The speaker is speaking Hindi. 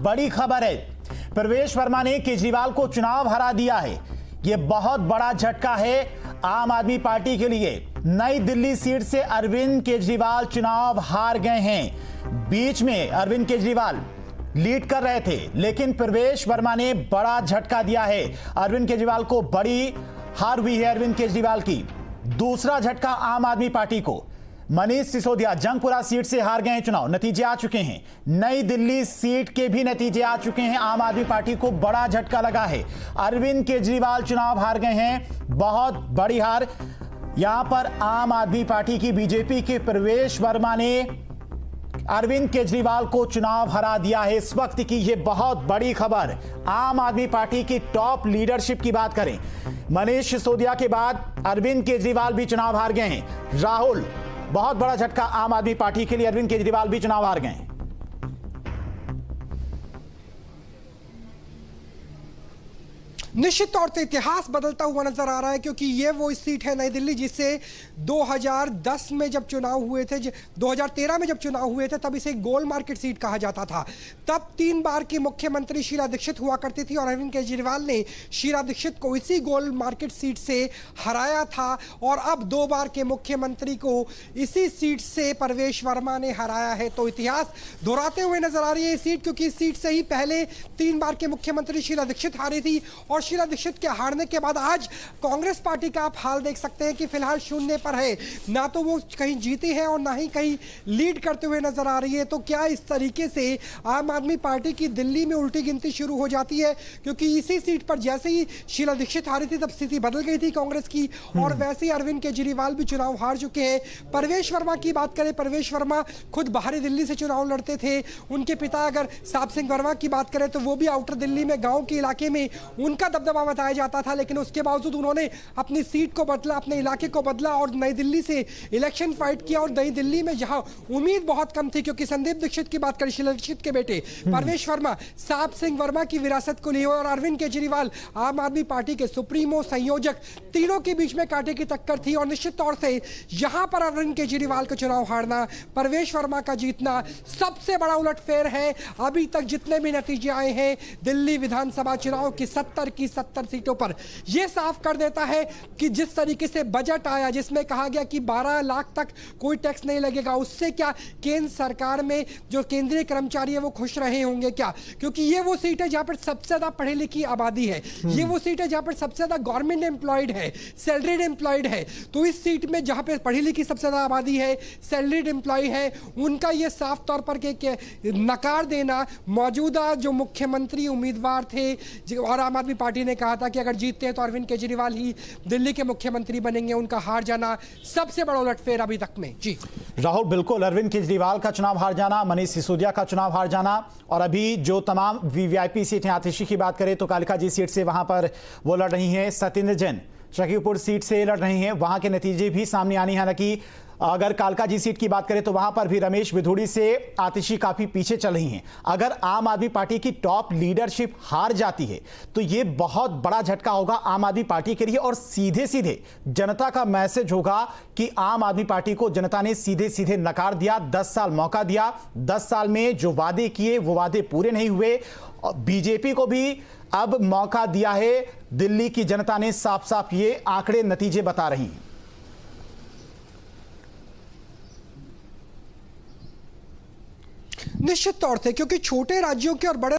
बड़ी खबर है। प्रवेश वर्मा ने केजरीवाल को चुनाव हरा दिया है। यह बहुत बड़ा झटका है आम आदमी पार्टी के लिए। नई दिल्ली सीट से अरविंद केजरीवाल चुनाव हार गए हैं। बीच में अरविंद केजरीवाल लीड कर रहे थे, लेकिन प्रवेश वर्मा ने बड़ा झटका दिया है। अरविंद केजरीवाल को बड़ी हार हुई है। अरविंद केजरीवाल की दूसरा झटका आम आदमी पार्टी को। मनीष सिसोदिया जंगपुरा सीट से हार गए हैं चुनाव, नतीजे आ चुके हैं। नई दिल्ली सीट के भी नतीजे आ चुके हैं। आम आदमी पार्टी को बड़ा झटका लगा है। अरविंद केजरीवाल चुनाव हार गए हैं, बहुत बड़ी हार। यहां पर आम आदमी पार्टी की बीजेपी के प्रवेश वर्मा ने अरविंद केजरीवाल को चुनाव हरा दिया है। इस वक्त की यह बहुत बड़ी खबर। आम आदमी पार्टी की टॉप लीडरशिप की बात करें, मनीष सिसोदिया के बाद अरविंद केजरीवाल भी चुनाव हार गए हैं। राहुल, बहुत बड़ा झटका आम आदमी पार्टी के लिए। अरविंद केजरीवाल भी चुनाव हार गए हैं। निश्चित तौर से इतिहास बदलता हुआ नजर आ रहा है, क्योंकि ये वो सीट है नई दिल्ली जिससे 2010 में जब चुनाव हुए थे, 2013 में जब चुनाव हुए थे, तब इसे गोल मार्केट सीट कहा जाता था। तब 3 बार की मुख्यमंत्री शीला दीक्षित हुआ करती थी और अरविंद केजरीवाल ने शीला दीक्षित को इसी गोल मार्केट सीट से हराया था। और अब 2 बार के मुख्यमंत्री को इसी सीट से प्रवेश वर्मा ने हराया है। तो इतिहास दोहराते हुए नजर आ रही है ये सीट, क्योंकि इस सीट से ही पहले 3 बार के मुख्यमंत्री शीला दीक्षित हारी थी। और शीला दीक्षित के हारने के बाद आज कांग्रेस पार्टी का आप हाल देख सकते हैं कि फिलहाल शून्य पर है। ना तो वो कहीं जीती है और ना ही कहीं लीड करते हुए नजर आ रही है। तो क्या इस तरीके से आम आदमी पार्टी की दिल्ली में उल्टी गिनती शुरू हो जाती है? क्योंकि इसी सीट पर जैसे ही शीला दीक्षित हारी थी तब स्थिति बदल गई थी कांग्रेस की, और वैसे ही अरविंद केजरीवाल भी चुनाव हार चुके हैं। प्रवेश वर्मा की बात करें, प्रवेश वर्मा खुद बाहरी दिल्ली से चुनाव लड़ते थे। उनके पिता अगर साहब सिंह वर्मा की बात करें तो वो भी आउटर दिल्ली में गांव के इलाके में उनका दबदबा बताया जाता था, लेकिन उसके बावजूद उन्होंने अपनी सीट को बदला, अपने इलाके को बदला और नई दिल्ली से इलेक्शन फाइट किया। और नई दिल्ली में जहां उम्मीद बहुत कम थी, क्योंकि संदीप दीक्षित की बात करें, शीला दीक्षित के बेटे प्रवेश वर्मा साहब सिंह वर्मा की विरासत को लिए और अरविंद केजरीवाल आम आदमी पार्टी के सुप्रीमो संयोजक, तीनों के बीच में कांटे की टक्कर थी। और निश्चित तौर से यहां पर अरविंद केजरीवाल का चुनाव हारना, प्रवेश वर्मा का जीतना सबसे बड़ा उलटफेर है। अभी तक जितने भी नतीजे आए हैं दिल्ली विधानसभा चुनाव की 70 की 70 सीटों पर, यह साफ कर देता है कि जिस तरीके से बजट आया जिसमें कहा गया कि 12 लाख तक कोई टैक्स नहीं लगेगा, उससे क्या केंद्र सरकार में जो केंद्रीय कर्मचारी है वो खुश रहे होंगे क्या? क्योंकि ये वो सीट है जहां पर सबसे ज्यादा पढ़ी लिखी आबादी है। ये वो सीट है जहां पर सबसे ज्यादा गवर्नमेंट एम्प्लॉयड है, सैलरीड एम्प्लॉयड है। तो इस सीट में जहां पर पढ़ी लिखी सबसे ज्यादा आबादी है, सैलरीड एम्प्लॉय है, उनका यह साफ तौर पर नकार देना, मौजूदा जो मुख्यमंत्री उम्मीदवार थे और आम आदमी पार्टी ने कहा था कि अगर जीतते हैं तो अरविंद केजरीवाल ही दिल्ली के मुख्यमंत्री बनेंगे, उनका हार जाना सबसे बड़ा उलटफेर अभी तक में। जी राहुल, बिल्कुल, अरविंद केजरीवाल का चुनाव हार जाना, मनीष सिसोदिया का चुनाव हार जाना, और अभी जो तमाम वीवीआईपी सीटें, आतिशी की बात करें तो कालिका जी सीट से वहां पर वो लड़ रही हैं। सत्येंद्र जैन शकीपुर सीट से लड़ रहे हैं, वहां के नतीजे भी सामने आने हैं। हालांकि अगर कालका जी सीट की बात करें तो वहां पर भी रमेश बिधूड़ी से आतिशी काफी पीछे चल रही हैं। अगर आम आदमी पार्टी की टॉप लीडरशिप हार जाती है तो यह बहुत बड़ा झटका होगा आम आदमी पार्टी के लिए, और सीधे सीधे जनता का मैसेज होगा कि आम आदमी पार्टी को जनता ने सीधे सीधे नकार दिया। 10 साल मौका दिया, 10 साल में जो वादे किए वो वादे पूरे नहीं हुए। बीजेपी को भी अब मौका दिया है। दिल्ली की जनता ने साफ साफ ये आंकड़े, नतीजे बता रही हैं। निश्चित तौर से, क्योंकि छोटे राज्यों के और बड़े